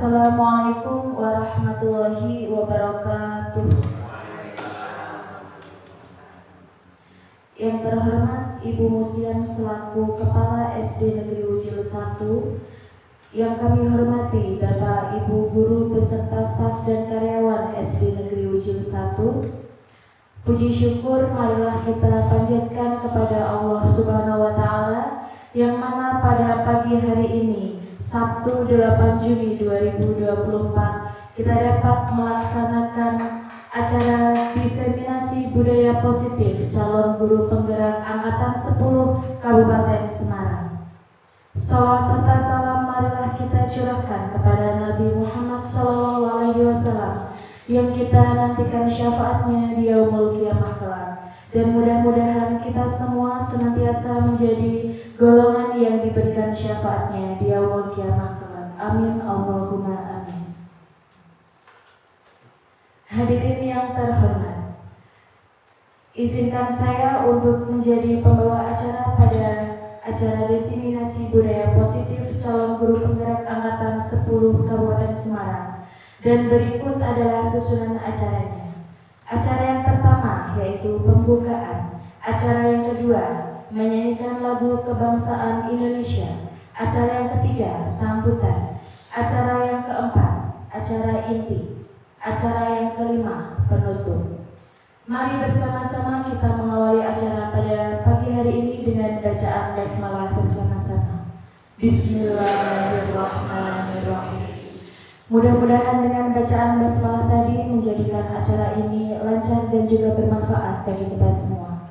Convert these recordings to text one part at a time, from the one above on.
Assalamualaikum warahmatullahi wabarakatuh. Yang terhormat Ibu Musian selaku Kepala SD Negeri Wujil 1, yang kami hormati Bapak Ibu Guru beserta staf dan karyawan SD Negeri Wujil 1, puji syukur marilah kita panjatkan kepada Allah Subhanahu wa Ta'ala, yang mana pada pagi hari ini Sabtu 8 Juni 2024 kita dapat melaksanakan acara diseminasi budaya positif calon guru penggerak angkatan 10 Kabupaten Semarang. Salawat serta salam marilah kita curahkan kepada Nabi Muhammad SAW yang kita nantikan syafaatnya di yaumul qiyamah kelak. Dan mudah-mudahan kita semua senantiasa menjadi golongan yang diberikan syafaatnya di yaumul qiyamah kelak. Amin Allahumma amin. Hadirin yang terhormat, izinkan saya untuk menjadi pembawa acara pada acara diseminasi budaya positif calon guru penggerak angkatan 10 Kabupaten Semarang. Dan berikut adalah susunan acaranya. Acara yang pertama yaitu pembukaan. Acara yang kedua menyanyikan lagu kebangsaan Indonesia. Acara yang ketiga sambutan. Acara yang keempat acara inti. Acara yang kelima penutup. Mari bersama-sama kita mengawali acara pada pagi hari ini dengan bacaan basmalah bersama-sama. Bismillahirrahmanirrahim. Mudah-mudahan dengan bacaan basmalah tadi menjadikan acara ini lancar dan juga bermanfaat bagi kita semua.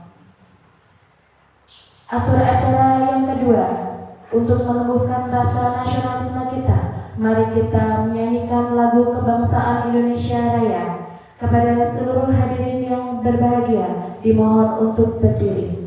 Atur acara yang kedua, untuk menumbuhkan rasa nasionalisme kita, mari kita menyanyikan lagu kebangsaan Indonesia Raya. Kepada seluruh hadirin yang berbahagia, dimohon untuk berdiri.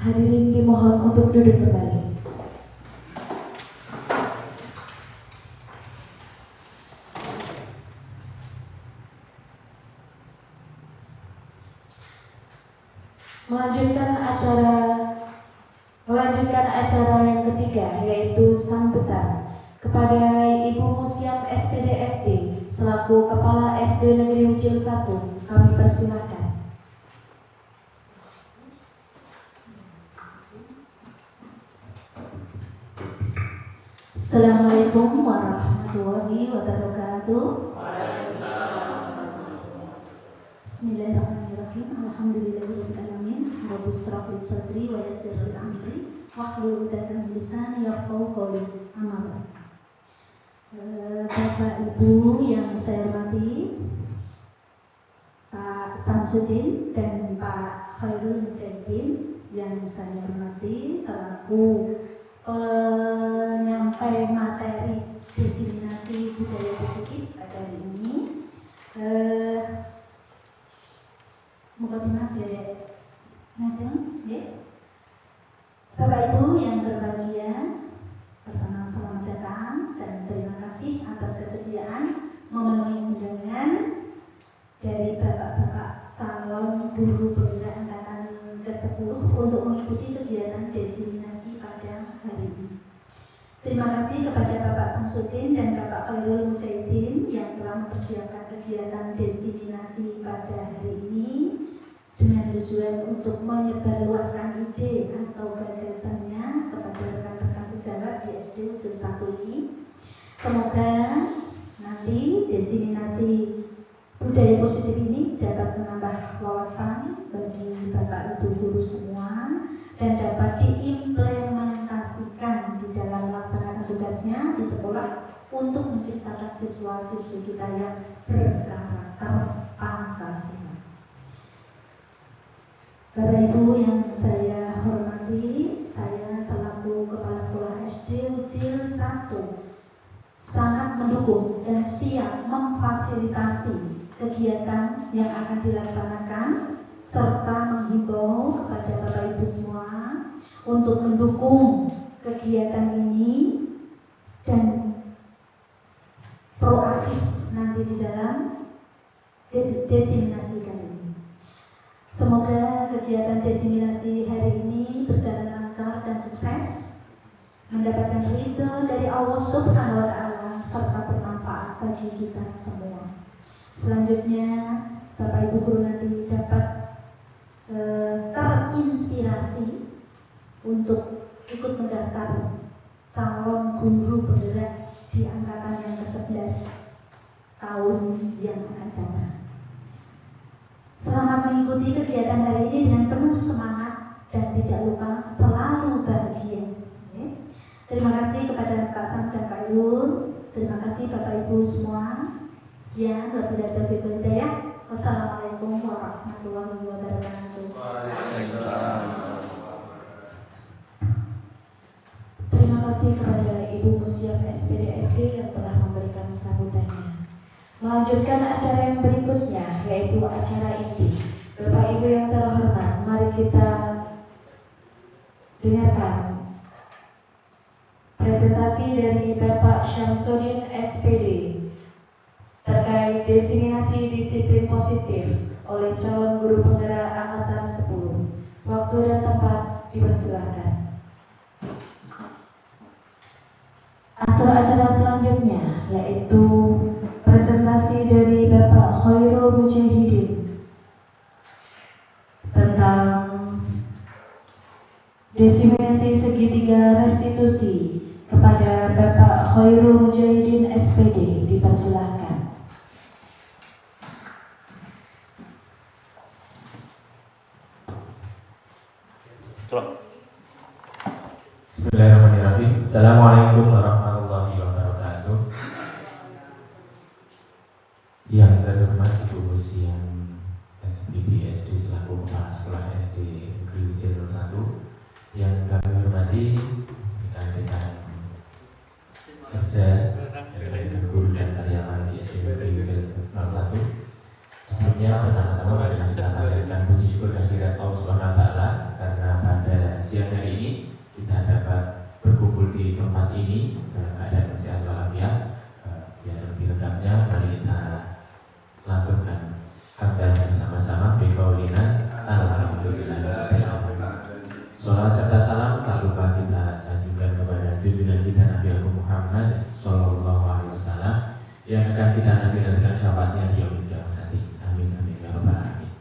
Hadirin dimohon untuk duduk kembali. Melanjutkan acara yang ketiga yaitu sambutan kepada Ibu Musian SPD SD selaku Kepala SD Negeri Wujil 1, kami persilahkan. Assalamualaikum warahmatullahi wabarakatuh. Bismillahirrahmanirrahim. Alhamdulillahirabbil alamin. Rabbis shrah li sadri wa yassir li amri wahlul 'uqdatam min lisani yafqahu qawli. Amma Bapak Ibu yang saya hormati, Pak Bapak Samsudin dan Pak Khairul Mujahidin yang saya hormati selaku penyampai materi diseminasi budaya positif pada hari ini. Mukadimah dari ngajeng, ya. Bapak Ibu yang berbahagia, pertama selamat datang dan terima kasih atas kesediaan memenuhi undangan dari bapak-bapak calon guru penggerak angkatan ke-10 untuk mengikuti kegiatan diseminasi pada hari ini. Terima kasih kepada Bapak Samsudin dan Bapak Khairul Mujahidin yang telah mempersiapkan kegiatan diseminasi pada hari ini dengan tujuan untuk menyebarluaskan ide atau gagasannya kepada rekan-rekan sejawat di SD Ucil 1 ini. Semoga nanti diseminasi budaya positif ini dapat menambah wawasan bagi Bapak Ibu guru semua dan dapat diimplementasikan di dalam melaksanakan tugasnya di sekolah untuk menciptakan siswa-siswi kita yang berkarakter Pancasila. Bapak Ibu yang saya hormati, saya selaku Kepala Sekolah SD Ucil 1 sangat mendukung dan siap memfasilitasi kegiatan yang akan dilaksanakan serta menghimbau kepada Bapak Ibu semua untuk mendukung kegiatan ini dan proaktif nanti di dalam diseminasi kali ini. Semoga kegiatan diseminasi hari ini berjalan lancar dan sukses, mendapatkan ridho dari Allah Subhanahu wa Ta'ala serta bermanfaat bagi kita semua. Selanjutnya Bapak Ibu guru nanti dapat terinspirasi untuk ikut mendaftar calon guru penggerak di angkatan yang ke-11 tahun yang akan datang. Selamat mengikuti kegiatan hari ini dengan penuh semangat dan tidak lupa selalu bahagia. Terima kasih kepada Kak Sam dan Pak Yul. Terima kasih Bapak Ibu semua. Sekian, wabillahi taufiq wal hidayah. Wassalamualaikum warahmatullahi wabarakatuh. Terima kasih kepada Ibu Musiam SPD yang telah memberikan sambutannya. Melanjutkan acara yang berikutnya, yaitu acara inti. Bapak Ibu yang terhormat, mari kita dengarkan presentasi dari Bapak Syamsuddin SPD terkait diseminasi disiplin positif oleh calon guru penggerak angkatan 10. Waktu dan tempat dipersilakan. Atur acara selanjutnya yaitu presentasi dari Bapak Khairul Mujahidin tentang diseminasi segitiga restitusi kepada Bapak Khairul Mujahidin SPD. Dipersilahkan. Bismillahirrahmanirrahim. Assalamualaikum warahmatullahi wabarakatuh. Yang terhormat Ibu Musiam SPD selaku Kepala Sekolah SD Negeri Ucil 1, yang kami hormati rekan-rekan kerja dari guru dan karyawan di SD Negeri Ucil 1. Sebelumnya pertama-tama mari kita panjatkan puji syukur kehadirat Allah Subhanahu wa Ta'ala karena pada siang hari ini kita dapat berkumpul di tempat ini dalam keadaan sehat walafiat. Biar lebih lengkapnya mari kita lakukan hamdan bersama-sama biqaulina alhamdulillahirabbil alamin. Salat serta salam tak lupa kita sanjungkan kepada junjungan kita Nabi Muhammad sallallahu alaihi wasallam yang akan kita nanti-nantikan syafaatnya di yaumil qiyamah nanti. Amin amin ya rabbal alamin.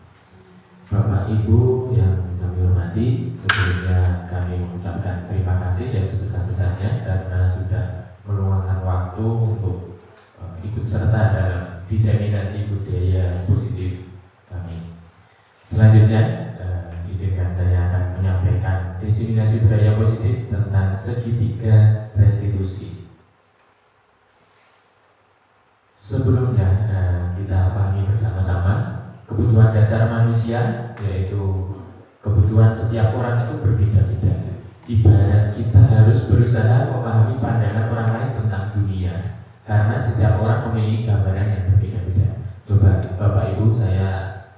Bapak Ibu yang kami hormati, sebelumnya kami mengucapkan terima kasih yang sebesar-besarnya karena sudah meluangkan waktu untuk ikut serta dalam diseminasi budaya positif kami. Selanjutnya, izinkan saya akan menyampaikan diseminasi budaya positif tentang segitiga restitusi. Sebelumnya kita pahami bersama-sama kebutuhan dasar manusia, yaitu kebutuhan setiap orang itu berbeda-beda. Ibarat kita harus berusaha memahami pandangan orang lain tentang dunia, karena setiap orang memiliki gambaran yang berbeda-beda. Coba Bapak Ibu saya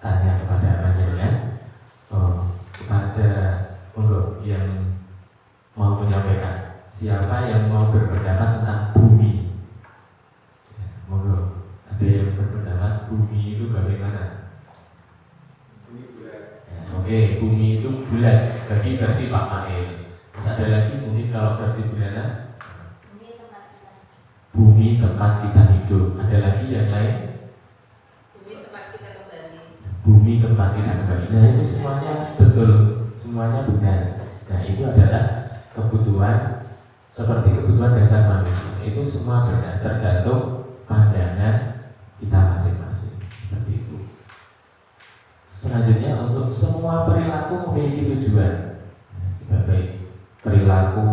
tanya kepada panjenengan, kepada yang mau menyampaikan, siapa yang mau berpendapat tentang bumi? Monggo, ada yang berpendapat bumi itu bagaimana? Bumi bulat. Oke, bumi itu bulat bagi versi Pak Mail. Terus ada lagi mungkin kalau versi Buana, bumi tempat kita hidup. Ada lagi yang lain? Bumi tempat kita kembali. Bumi tempat kita kembali. Nah itu semuanya betul, semuanya benar. Nah itu adalah kebutuhan seperti kebutuhan dasar manusia. Itu semua benar, tergantung pandangan kita masing-masing. Seperti itu. Selanjutnya untuk semua perilaku memiliki tujuan. Sebagai perilaku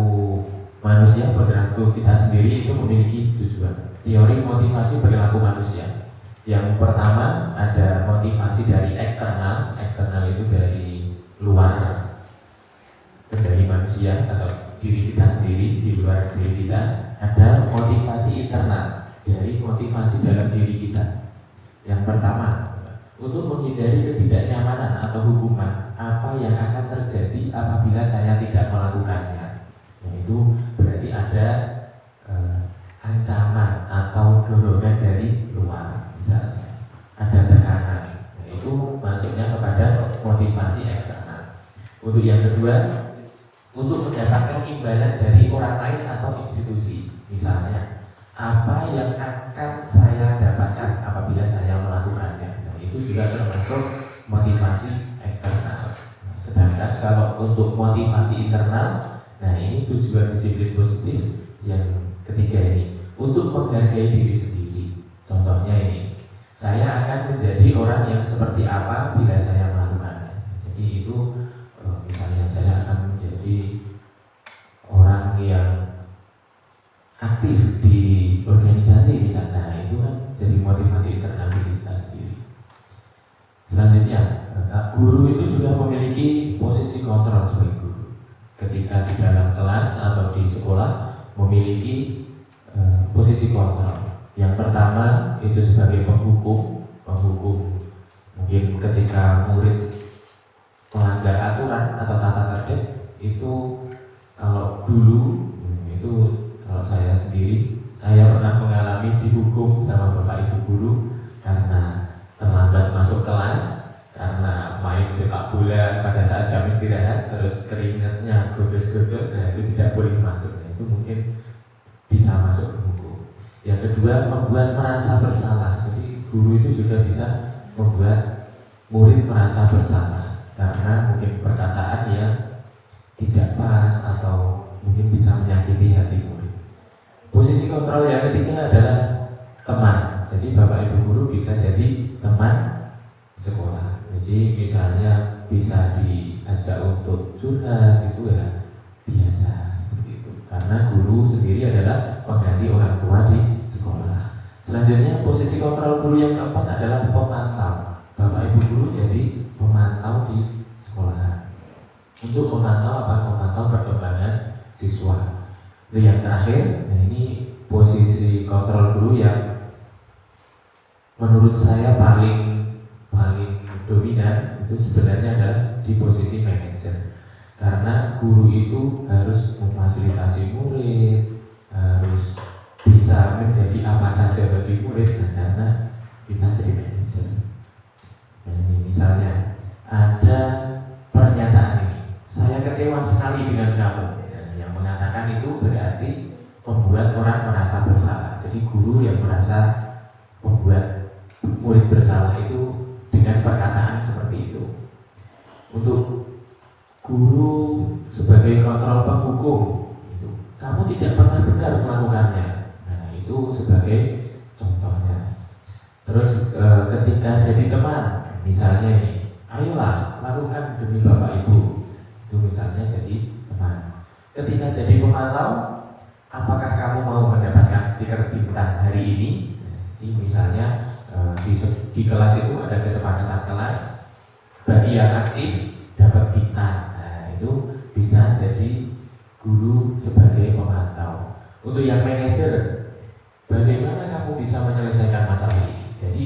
manusia, perilaku kita sendiri itu memiliki tujuan. Teori motivasi perilaku manusia. Yang pertama ada motivasi dari eksternal. Eksternal itu dari luar, dari manusia atau diri kita sendiri, di luar diri kita. Ada motivasi internal, dari motivasi dalam diri kita. Yang pertama, untuk menghindari ketidaknyamanan atau hukuman apa yang akan terjadi apabila saya tidak melakukannya. Yaitu berarti ada ancaman atau dorongan dari luar, misalnya ada tekanan. Nah, itu masuknya kepada motivasi eksternal. Untuk yang kedua, untuk mendapatkan imbalan dari orang lain atau institusi. Misalnya, apa yang akan saya dapatkan apabila saya melakukannya. Nah, itu juga termasuk motivasi eksternal. Sedangkan kalau untuk motivasi internal, nah ini tujuan disiplin positif yang ketiga ini, untuk menghargai diri sendiri. Contohnya ini, saya akan menjadi orang yang seperti apa bila saya melakukannya. Jadi itu misalnya saya akan menjadi orang yang aktif di organisasi misalnya. Nah, itu kan jadi motivasi internal diri kita sendiri. Selanjutnya, guru itu juga memiliki posisi kontrol sebagai guru. Ketika di dalam kelas atau di sekolah memiliki posisi kontrol. Yang pertama itu sebagai penghukum. Mungkin ketika murid melanggar aturan atau tata tertib, itu kalau dulu itu kalau saya sendiri, saya pernah mengalami dihukum sama Bapak Ibu guru karena terlambat masuk kelas, karena main sepak bola pada saat jam istirahat, terus keringatnya godos-godos. Nah itu tidak boleh masuk. Nah, itu mungkin bisa masuk ke hukum. Yang kedua, membuat merasa bersalah. Jadi guru itu juga bisa membuat murid merasa bersalah karena mungkin perkataan yang tidak pas atau mungkin bisa menyakiti hati murid. Posisi kontrol yang ketiga adalah teman. Jadi Bapak Ibu guru bisa jadi teman sekolah. Jadi misalnya bisa diajak untuk curhat gitu ya, biasa seperti itu. Karena guru sendiri adalah pengganti orang tua di sekolah. Selanjutnya posisi kontrol guru yang keempat adalah pemantau. Bapak Ibu guru jadi pemantau di sekolah. Untuk memantau apa? Memantau perkembangan siswa. Yang terakhir, nah ini posisi kontrol guru yang menurut saya paling dominan itu sebenarnya adalah di posisi manajer. Karena guru itu harus memfasilitasi murid, harus bisa menjadi apa saja bagi murid, dan karena kita jadi manajer. Nah ini misalnya ada pernyataan ini, saya kecewa sekali dengan kamu. Yang mengatakan itu berarti membuat orang merasa bersalah. Jadi guru yang merasa membuat murid bersalah itu dengan perkataan seperti itu. Untuk guru sebagai kontrol penghukum itu, kamu tidak pernah benar melakukannya. Nah itu sebagai contohnya. Terus ketika jadi teman, misalnya ini, ayolah lakukan demi Bapak Ibu. Itu misalnya jadi teman. Ketika jadi pemantau, apakah kamu mau mendapatkan stiker bintang hari ini? Jadi misalnya di kelas itu ada kesepakatan kelas, bagi yang aktif dapat bintang. Nah, itu bisa jadi guru sebagai pemantau. Untuk yang manajer, bagaimana kamu bisa menyelesaikan masalah ini? Jadi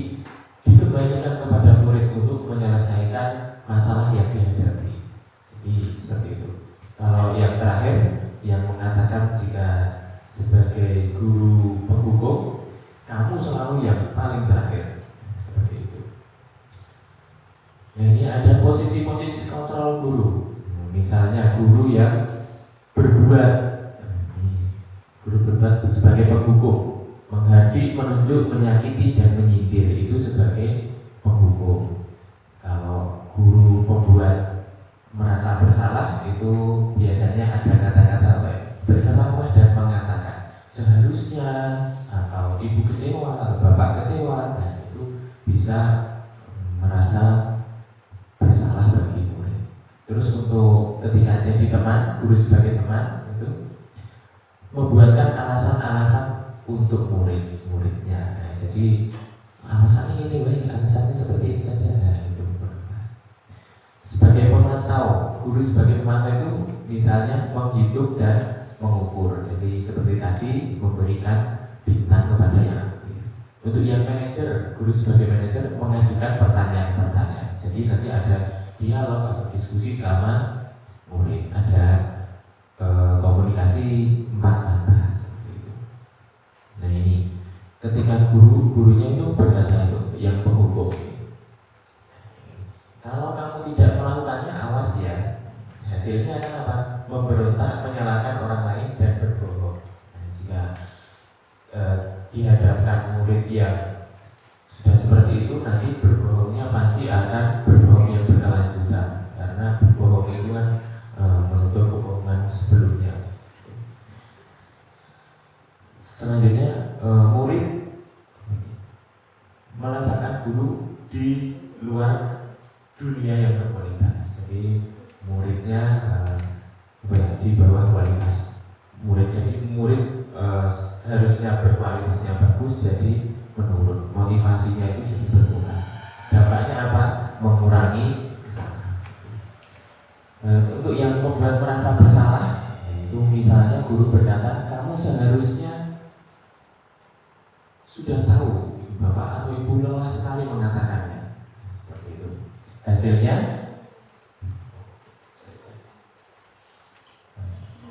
dikembalikan kepada murid untuk menyelesaikan masalah yang dihadapi. Jadi seperti itu. Kalau yang terakhir yang mengatakan jika sebagai guru penghukum kamu selalu yang paling terakhir, seperti itu. Nah, ini ada posisi-posisi kontrol guru. Misalnya guru yang berbuat sebagai penghukum, menghadik, menunjuk, menyakiti dan menyindir, itu sebagai penghukum. Kalau guru pembuat merasa bersalah, itu biasanya ada kata-kata bersalahlah dan mengatakan seharusnya, atau ibu kecewa atau bapak kecewa. Nah, itu bisa merasa bersalah bagi murid. Terus untuk ketika jadi teman, guru sebagai teman itu membuatkan alasan-alasan untuk muridnya. Nah, jadi alasannya ini, alasannya seperti ini saja. Nah, itu sebagai pemantau, guru sebagai pemantau itu misalnya menghitung dan mengukur. Jadi seperti tadi memberikan bintang kepada yang aktif. Untuk yang manajer, guru sebagai manajer mengajukan pertanyaan-pertanyaan. Jadi nanti ada dialog atau diskusi sama murid, ada komunikasi empat mata seperti itu. Nah, ini ketika gurunya itu berkata itu yang penghukum, kalau kamu tidak melakukannya, awas ya, hasilnya akan apa? Memberontak, menyalahkan orang lain dan berbohong. Nah, jika dihadapkan murid yang sudah seperti itu, nanti berbohongnya pasti akan berbohong yang berkelanjutan, karena berbohong itu kan menutup kebohongan sebelumnya. Selanjutnya, murid meletakkan guru di luar dunia yang berkualitas. Jadi muridnya di bawah kualitas murid. Jadi murid harusnya berkualitas yang bagus, jadi menurun, motivasinya itu jadi berkurang. Dampaknya apa? Mengurangi kesalahan. Untuk yang membuat merasa bersalah, itu misalnya guru berkata, kamu seharusnya sudah tahu, bapak atau ibu lelah sekali mengatakannya. Seperti itu.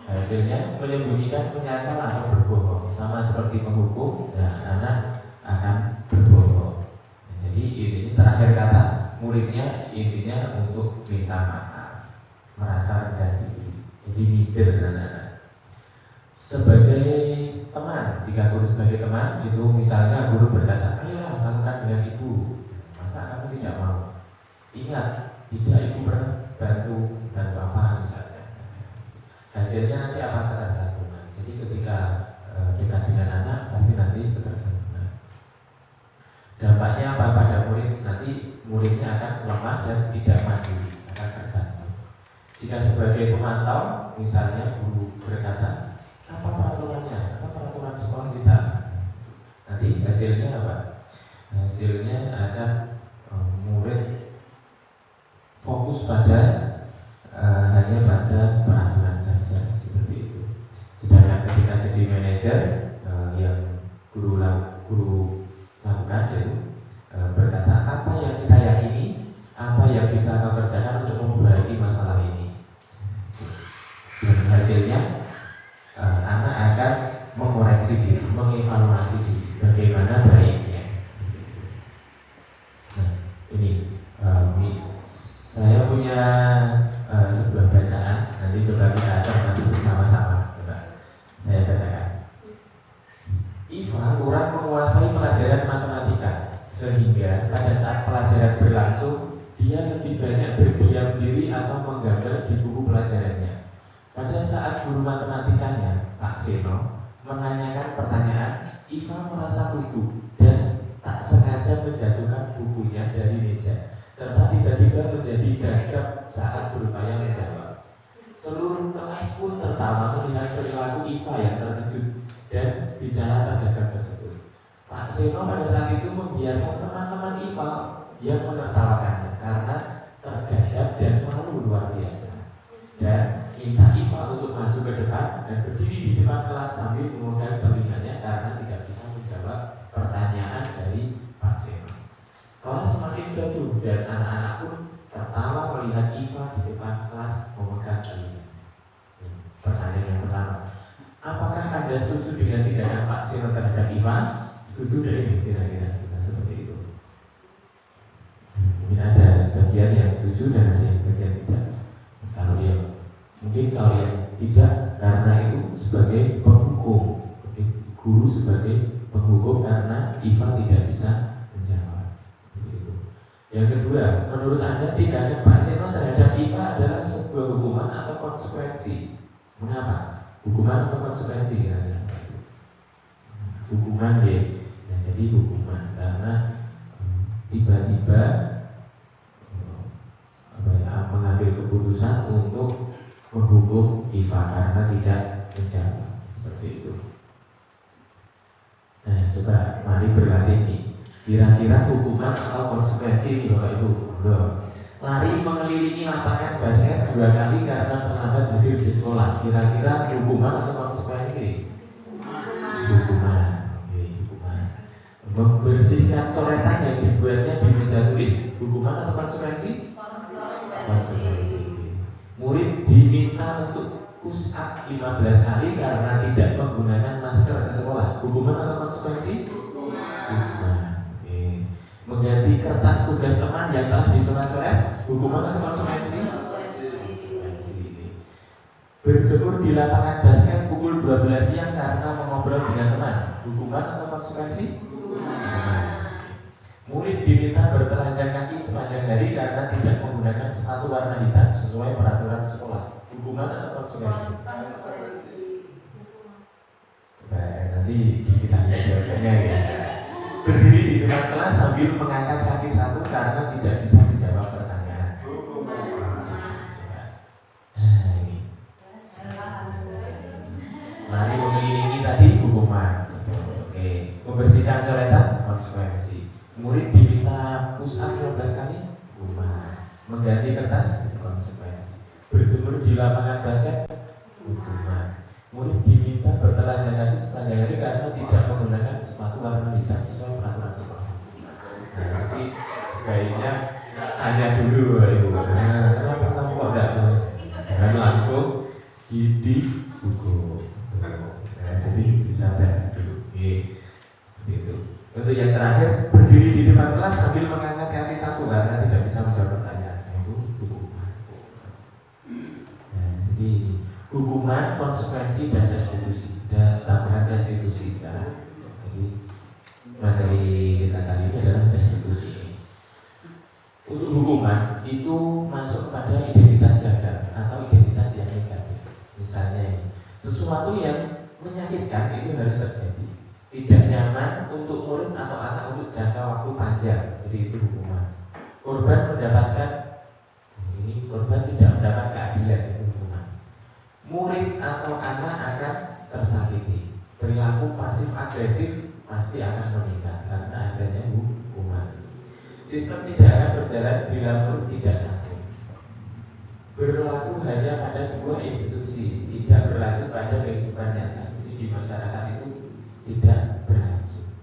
Hasilnya menyembunyikan, menyangkal atau berbohong, sama seperti penghukum. Nah, anak akan berbohong. Jadi ini terakhir kata muridnya intinya untuk minta maaf, merasa rendah diri, jadi minder anak-anak. Sebagai teman, jika guru sebagai teman itu misalnya guru berkata, ayolah lakukan dengan ibu, masa kamu tidak mau? Ingat, tidak ibu pernah bantu apa misalnya. Hasilnya nanti apa? Ketergantungan. Jadi ketika dekat dengan anak pasti nanti ketergantungan. Dampaknya apa pada murid? Nanti muridnya akan lemah dan tidak mandiri, akan tergantung. Jika sebagai pemantau, misalnya guru berkata, apa peraturannya? Apa peraturan sekolah kita? Nanti hasilnya apa? Hasilnya akan murid fokus pada hanya pada peraturan saja, seperti itu. Sedangkan ketika jadi manajer, yang guru lakukan itu berkata, apa yang kita yakini, apa yang bisa kau kerjakan untuk memperbaiki masalah ini. Dan hasilnya anak akan mengoreksi diri, mengevaluasi diri, bagaimana baiknya. Nah, ini saya punya sebuah bacaan, nanti coba kita cermati bersama-sama. Coba saya bacakan. Iva kurang menguasai pelajaran matematika, sehingga pada saat pelajaran berlangsung dia lebih banyak berdiam diri atau menggambar di buku pelajarannya. Pada saat guru matematikanya, Pak Seno, menanyakan pertanyaan, Iva merasa gugup dan tak sengaja menjatuhkan bukunya dari meja, serta tiba-tiba menjadi gagap saat berupaya menjawab. Seluruh kelas pun tertawa melihat perilaku Iva yang terkejut dan bicara tergagap tersebut. Pak Seno pada saat itu membiarkan teman-teman IFA yang menertawakannya karena tergagap dan malu luar biasa, dan minta IFA untuk maju ke depan dan berdiri di depan kelas sambil mengundang telinganya karena tidak bisa menjawab pertanyaan dari Pak Seno. Kelas semakin gaduh dan anak-anak pun tertawa melihat IFA di depan kelas memegang telinga. Pertanyaan yang pertama, apakah Anda setuju dengan tindakan Pak Seno terhadap IFA? Setuju dari kira-kira seperti itu. Mungkin ada sebagian yang setuju dan ada yang bagian tidak. Kalau yang tidak, karena itu sebagai penghukum, guru sebagai penghukum karena IFA tidak bisa menjawab. Begitu. Yang kedua, menurut Anda tindakan Pak Seno terhadap IFA adalah sebuah hukuman atau konsekuensi? Mengapa? Hukuman atau konsekuensi? Hukuman ya. Nah, jadi hukuman karena tiba-tiba mengambil keputusan untuk menghukum IFA karena tidak menjawab, seperti itu. Nah, coba mari berlatih nih. Kira-kira hukuman atau konsekuensi nih Bapak Ibu. Lari mengelilingi lapangan basket 2 kali karena terlambat hadir di sekolah. Kira-kira hukuman atau konsekuensi? Hukuman. Membersihkan coretan yang dibuatnya di meja tulis, hukuman atau konsekuensi? Konsekuensi. Murid diminta untuk push up 15 kali karena tidak menggunakan masker ke sekolah, hukuman atau konsekuensi? Hukuman. Oke. Mengganti kertas tugas teman yang telah dicoret-coret, hukuman atau konsekuensi? Berjemur di lapangan basket pukul 12 siang karena mengobrol dengan teman, hukuman atau konsekuensi? Murid diminta bertelanjang kaki sepanjang hari karena tidak menggunakan sepatu warna hitam sesuai peraturan sekolah, hukuman atau konsekuensi? Baik, nanti kita lihat jawabannya ya. Berdiri di depan kelas sambil mengangkat kaki satu karena tidak bisa menjawab pertanyaan. Nah, ini. Mari mengelilingi tadi hukuman. Oke, membersihkan coretan konsekuensi. Murid diminta push up 15 kali, hukuman. Mengganti kertas konsekuensi. Berjemur di lapangan basket, hukuman. Murid diminta bertelanjang kaki sepanjang hari karena tidak menggunakan sepatu warna hitam sesuai peraturan sekolah. Nah, nanti sebaiknya tanya dulu Ibu. Nah, kenapa kamu kok jangan langsung di buku. Nah, jadi bisa tanya dulu. Seperti itu. Untuk yang terakhir, berdiri di depan kelas sambil mengangkat kaki satu karena tidak bisa menjawab pertanyaan. Itu hukuman. Nah, jadi hukuman, konsekuensi, dan restitusi. Dan tambahan restitusi sekarang. Jadi materi kita kali ini adalah restitusi. Untuk hukuman itu masuk pada identitas gagal atau identitas yang negatif. Misalnya ini, sesuatu yang menyakitkan itu harus terjadi. Tidak nyaman untuk murid atau anak untuk jangka waktu panjang, jadi itu hukuman. Korban tidak mendapat keadilan, itu hukuman. Murid atau anak akan tersakiti. Perilaku pasif agresif pasti akan meningkat karena adanya hukuman. Sistem tidak akan berjalan bila murid tidak takut. Berlaku hanya pada sebuah institusi, tidak berlaku pada kehidupan nyata. Jadi di masyarakat itu tidak berlaku.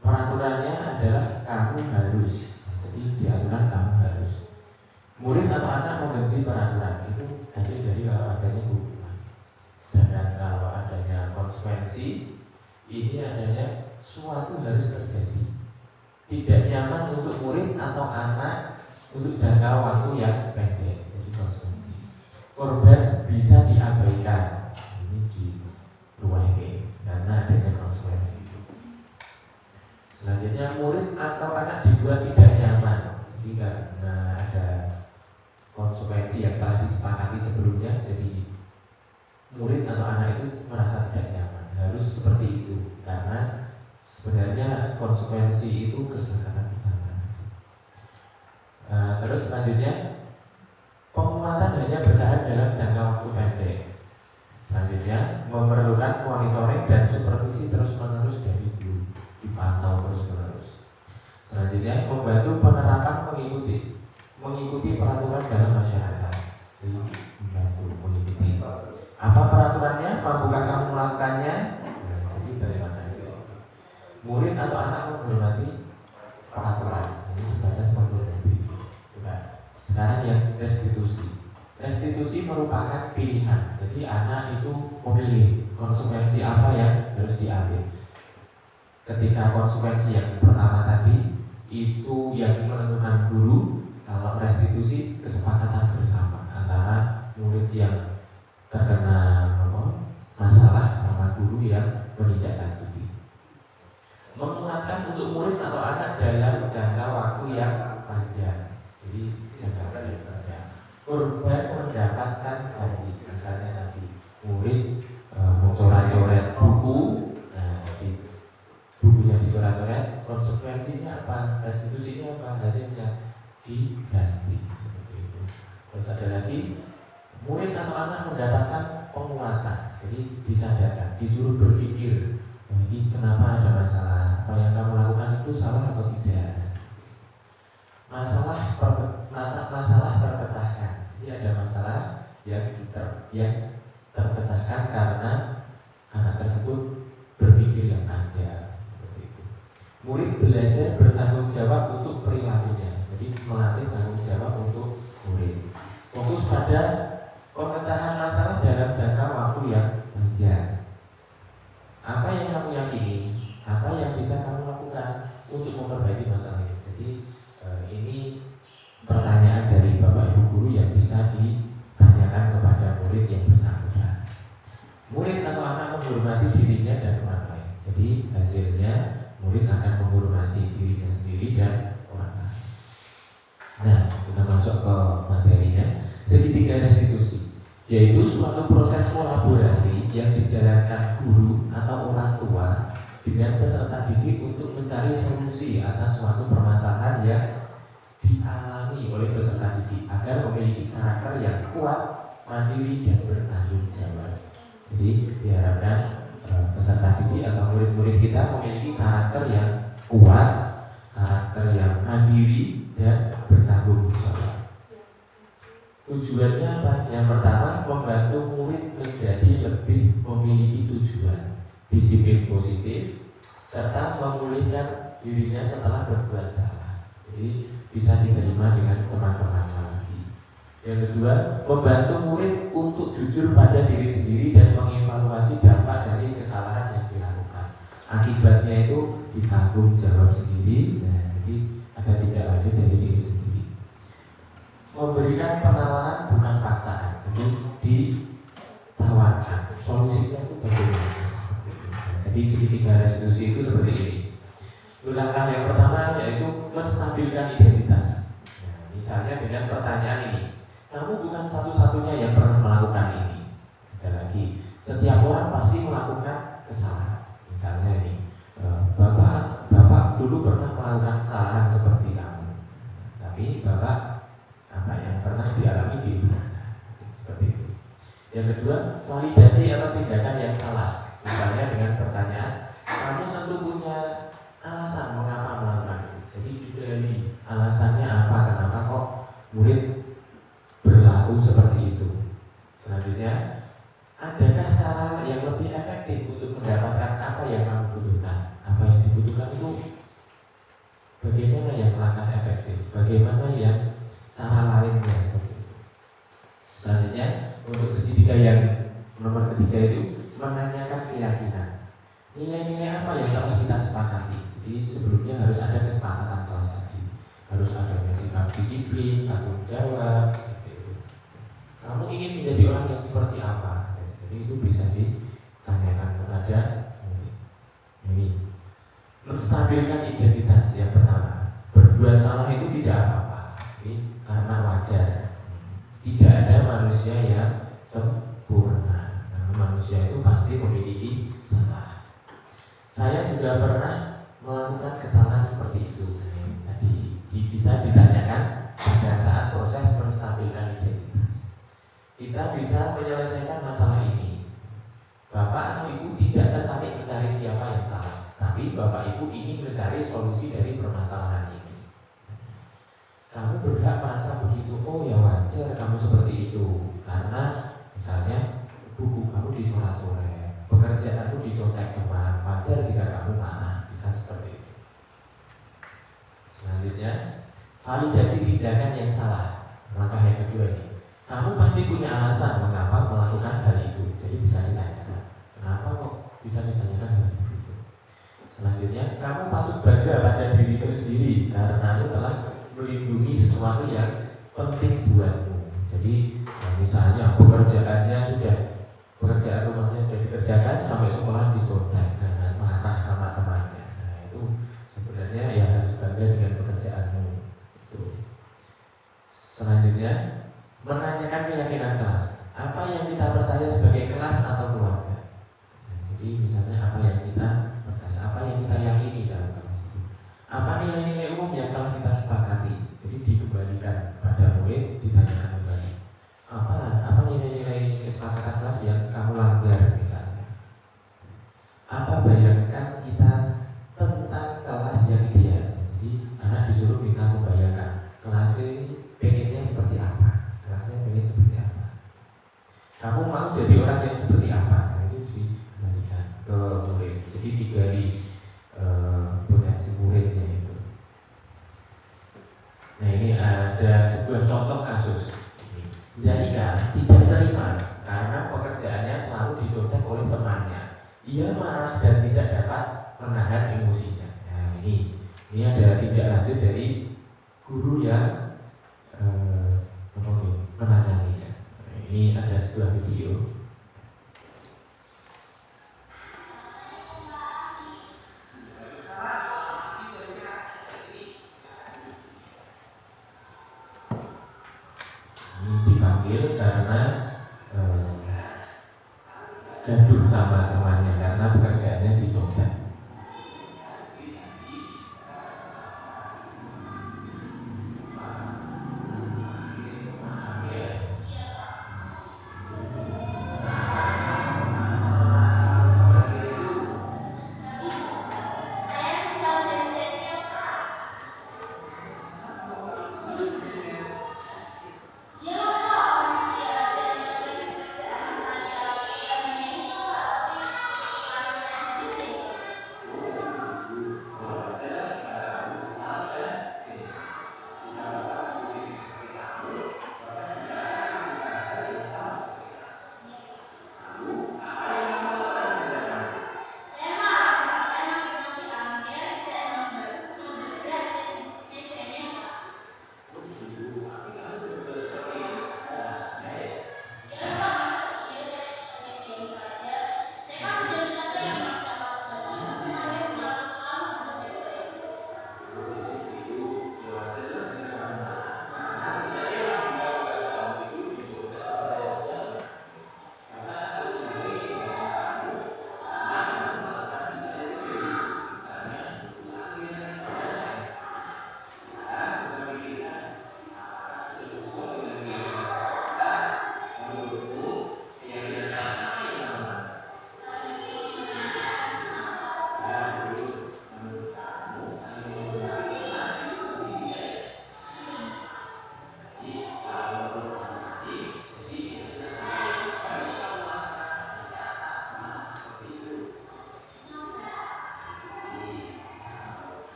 Peraturannya adalah kamu harus. Jadi di aturan kamu harus. Murid atau anak membenci peraturan itu hasil dari kalau adanya hukuman. Sedangkan kalau adanya konsekuensi, ini adanya suatu harus terjadi. Tidak nyaman untuk murid atau anak untuk jangka waktu yang pendek. Jadi konsekuensi. Korban bisa diabaikan. Ini di luar karena adanya konsekuensi. Selanjutnya, murid atau anak dibuat tidak nyaman. Jadi karena ada konsekuensi yang telah disepakati sebelumnya, jadi murid atau anak itu merasa tidak nyaman. Harus seperti itu karena sebenarnya konsekuensi itu kesepakatan bersama. Terus selanjutnya, penguatan hanya bertahan dalam jangka waktu pendek. Selanjutnya, memerlukan monitoring dan supervisi disupervisi terus-menerus dari dulu, dipantau terus-menerus. Selanjutnya, membantu penerapan mengikuti peraturan dalam masyarakat. Jadi membantu mengikuti. Apa peraturannya? Mampukah kamu melakukannya? Nah, jadi terima kasih. Murid atau anak menghormati peraturan. Ini sebatas menghormati. Sekarang yang restitusi. Restitusi merupakan pilihan. Jadi anak itu memilih konsekuensi apa yang harus diambil. Ketika konsekuensi yang pertama tadi itu yang menentukan guru, kalau restitusi kesepakatan bersama antara murid yang terkena masalah sama guru yang menindaklanjuti. Menguatkan untuk murid atau anak dalam jangka waktu yang panjang. Jadi jangka waktu yang panjang. Korban mendapatkan gaji, misalnya nanti murid mencoret-coret buku, nah di bukunya dicoret-coret, konsekuensinya apa? Restitusinya apa? Hasilnya diganti. Seperti itu. Terus ada lagi, murid atau anak mendapatkan penguatan, jadi disadarkan, disuruh berpikir, ini kenapa ada masalah, apa yang kamu lakukan itu salah atau tidak. Masalah terpecahkan. Jadi ada masalah yang terpecahkan karena anak tersebut berpikir yang panjang. Seperti itu. Murid belajar bertanggung jawab untuk perilakunya. Jadi melatih tanggung jawab untuk murid. Fokus pada pemecahan masalah dalam jangka waktu yang panjang. Apa yang kamu yakini? Apa yang bisa kamu lakukan untuk memperbaiki masalah ini? Jadi ini pertanyaan dari Bapak Ibu guru yang bisa ditanyakan kepada murid yang bersangkutan. Murid atau anak menghormati dirinya dan orang lain. Jadi hasilnya murid akan menghormati dirinya sendiri dan orang lain. Nah, kita masuk ke materinya. Segitiga restitusi, yaitu suatu proses kolaborasi yang dijalankan guru atau orang tua dengan peserta didik untuk mencari solusi atas suatu permasalahan yang dialami oleh peserta didik agar memiliki karakter yang kuat, mandiri, dan bertanggung jawab. Jadi diharapkan peserta didik atau murid-murid kita memiliki karakter yang kuat, karakter yang mandiri, dan bertanggung jawab. Tujuannya apa? Yang pertama, membantu murid menjadi lebih memiliki tujuan, disiplin positif, serta memulihkan dirinya setelah berbuat salah. Jadi bisa diterima dengan teman-teman lagi. Yang kedua, membantu murid untuk jujur pada diri sendiri dan mengevaluasi dampak dari kesalahan yang dilakukan. Akibatnya itu ditanggung jawab sendiri. Nah, jadi ada tindak lanjut dari diri sendiri. Memberikan penawaran bukan paksaan, jadi ditawarkan solusinya itu bagaimana. Jadi segitiga restitusi itu seperti ini. Langkah yang pertama yaitu menstabilkan identitas. Nah, misalnya dengan pertanyaan ini, kamu bukan satu-satunya yang pernah melakukan ini. Ada lagi, setiap orang pasti melakukan kesalahan. Misalnya ini, bapak dulu pernah melakukan kesalahan seperti kamu, tapi bapak apa yang pernah dialami di mana, seperti itu. Yang kedua, validasi atau tindakan yang salah. Misalnya dengan pertanyaan, kamu tentu punya alasan mengapa melakukan itu. Jadi digali alasannya apa, kenapa kok murid berlaku seperti itu. Selanjutnya, adakah cara yang lebih efektif untuk mendapatkan apa yang kamu butuhkan? Apa yang dibutuhkan itu bagaimana yang langkah efektif, bagaimana yang cara lainnya seperti itu. Selanjutnya, untuk segitiga yang nomor ketiga itu menanyakan keyakinan. Nilai-nilai apa yang telah kita sepakati? Jadi sebelumnya harus ada kesepakatan kelas tadi. Harus ada sikap disiplin, tanggung jawab, seperti itu. Kamu ingin menjadi orang yang seperti apa? Jadi itu bisa ditanyakan kepada ini. Menstabilkan identitas yang pertama. Berbuat salah itu tidak apa-apa. Karena wajar. Tidak ada manusia yang sempurna. Karena manusia itu pasti memiliki salah. Saya juga pernah melakukan kesalahan seperti itu. Tadi bisa ditanyakan pada saat proses menstabilkan identitas. Kita bisa menyelesaikan masalah ini. Bapak atau ibu tidak tertarik mencari siapa yang salah, tapi bapak ibu ingin mencari solusi dari permasalahan ini. Kamu berhak merasa begitu, oh ya wajar kamu seperti itu, karena misalnya buku kamu dicoret-coret, pekerjaanmu dicontek teman, wajar jika kamu marah, bisa seperti itu. Selanjutnya, validasi tindakan yang salah. Langkah yang kedua ini, kamu pasti punya alasan mengapa melakukan hal itu, jadi bisa ditanyakan, kenapa kok bisa ditanyakan hal seperti itu. Selanjutnya, kamu patut bangga pada dirimu sendiri karena itu telah melindungi sesuatu yang penting buatmu. Jadi misalnya pekerjaan rumahnya sudah dikerjakan sampai sekolah dicontek dan marah sama temannya. Nah itu sebenarnya ya harus bangga dengan pekerjaanmu. Itu. Selanjutnya, menanyakan keyakinan kelas. Apa yang kita percaya sebagai kelas atau keluarga? Nah, jadi misalnya apa yang kita percaya, apa yang kita yakini dalam kelas itu. Apa nilai-nilai umum yang telah kita sepakati? Jadi dikembalikan pada murid, ditanyakan kembali. Apa nilai-nilai kesepakatan kelas yang kamu langgar misalnya? Apa bayangkan kita tentang kelas yang ideal? Jadi anak disuruh kita membayangkan kelasnya pengennya seperti apa? Kelasnya pengen seperti apa? Kamu mau jadi orang yang seperti apa? Nah, itu dikembalikan ke murid. Jadi digali potensi muridnya itu. Nah ini ada sebuah contoh kasus. Zalika tidak terima karena pekerjaannya selalu dicontek oleh temannya. Ia marah dan tidak dapat menahan emosinya. Nah ini ada tindak lanjut dari guru yang menanganinya. Nah, ini ada sebuah video. Dipanggil karena gaduh sama temannya karena pekerjaannya dicontek.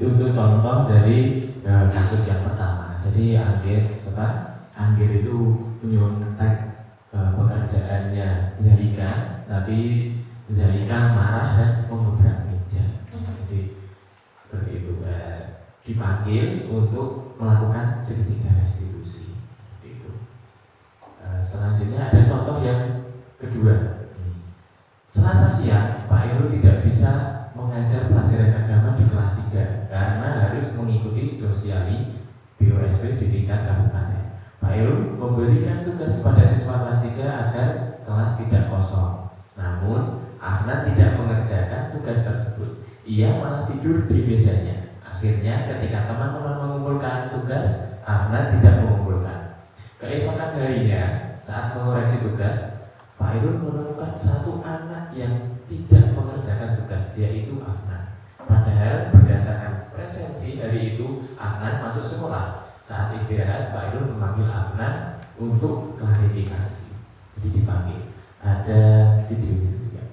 Itu contoh dari kasus yang pertama. Jadi Anggir itu menyontek pekerjaannya Zalika, tapi Zalika marah dan mengebrak meja. Jadi seperti itu, dipanggil untuk melakukan segitiga restitusi. Seperti itu. Selanjutnya ada contoh yang kedua. Selasa siang Pak Irul tidak bisa mengajar pelajaran agama di kelas 3 karena harus mengikuti sosiali BOSP di tingkat kabupaten. Pak Irul memberikan tugas kepada siswa kelas 3 agar kelas tidak kosong. Namun Afnan tidak mengerjakan tugas tersebut. Ia malah tidur di mejanya. Akhirnya ketika teman-teman mengumpulkan tugas, Afnan tidak mengumpulkan. Keesokan harinya saat mengoreksi tugas, Pak Irul menemukan satu anak yang tidak mengerjakan tugas, yaitu Afnan. Padahal berdasarkan presensi hari itu Afnan masuk sekolah. Saat istirahat Pak Irul memanggil Afnan untuk klarifikasi. Jadi dipanggil. Ada videonya juga.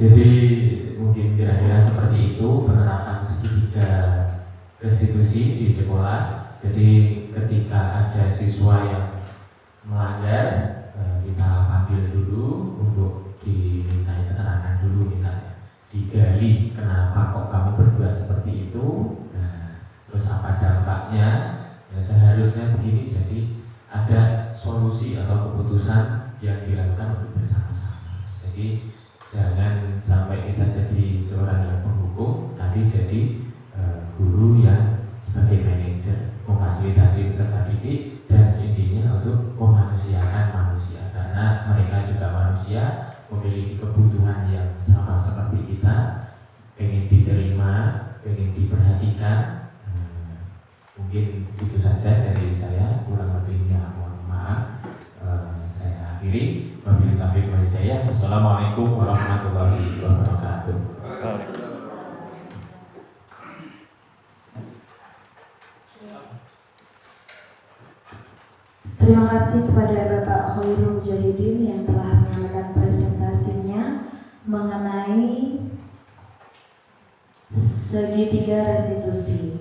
Jadi mungkin kira-kira seperti itu penerapan segitiga restitusi di sekolah. Jadi ketika ada siswa yang melanggar, kita panggil dulu untuk dimintai keterangan dulu, misalnya digali kenapa kok kamu berbuat seperti itu, nah, terus apa dampaknya, ya, seharusnya begini. Jadi ada solusi atau keputusan yang dilakukan untuk bersama-sama. Jadi jangan sampai kita jadi seorang yang penghukum, tapi jadi guru yang sebagai manajer, memfasilitasi peserta didik, dan intinya untuk memanusiakan manusia, karena mereka juga manusia, memiliki kebutuhan yang sama seperti kita, pengen diterima, pengen diperhatikan. Mungkin itu saja dari saya, kurang lebihnya mohon maaf. Saya akhiri. Wabillahi taufiq wal hidayah. Wassalamualaikum warahmatullahi wabarakatuh. Terima kasih kepada Bapak Khairul Mujahidin yang telah menyampaikan presentasinya mengenai segitiga restitusi.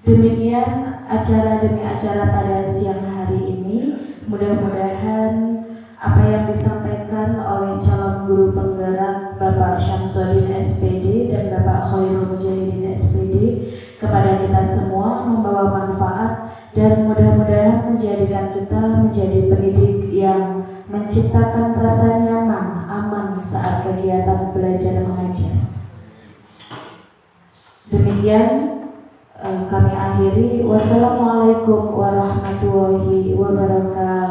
Demikian acara demi acara pada siang hari ini. Mudah-mudahan apa yang disampaikan oleh calon guru penggerak Bapak Syamsuddin SPD dan Bapak Khairul Mujahidin SPD kepada kita semua membawa manfaat dan mudah-mudahan menjadikan kita menjadi pendidik yang menciptakan rasa nyaman, aman saat kegiatan belajar mengajar. Demikian kami akhiri. Wassalamualaikum warahmatullahi wabarakatuh.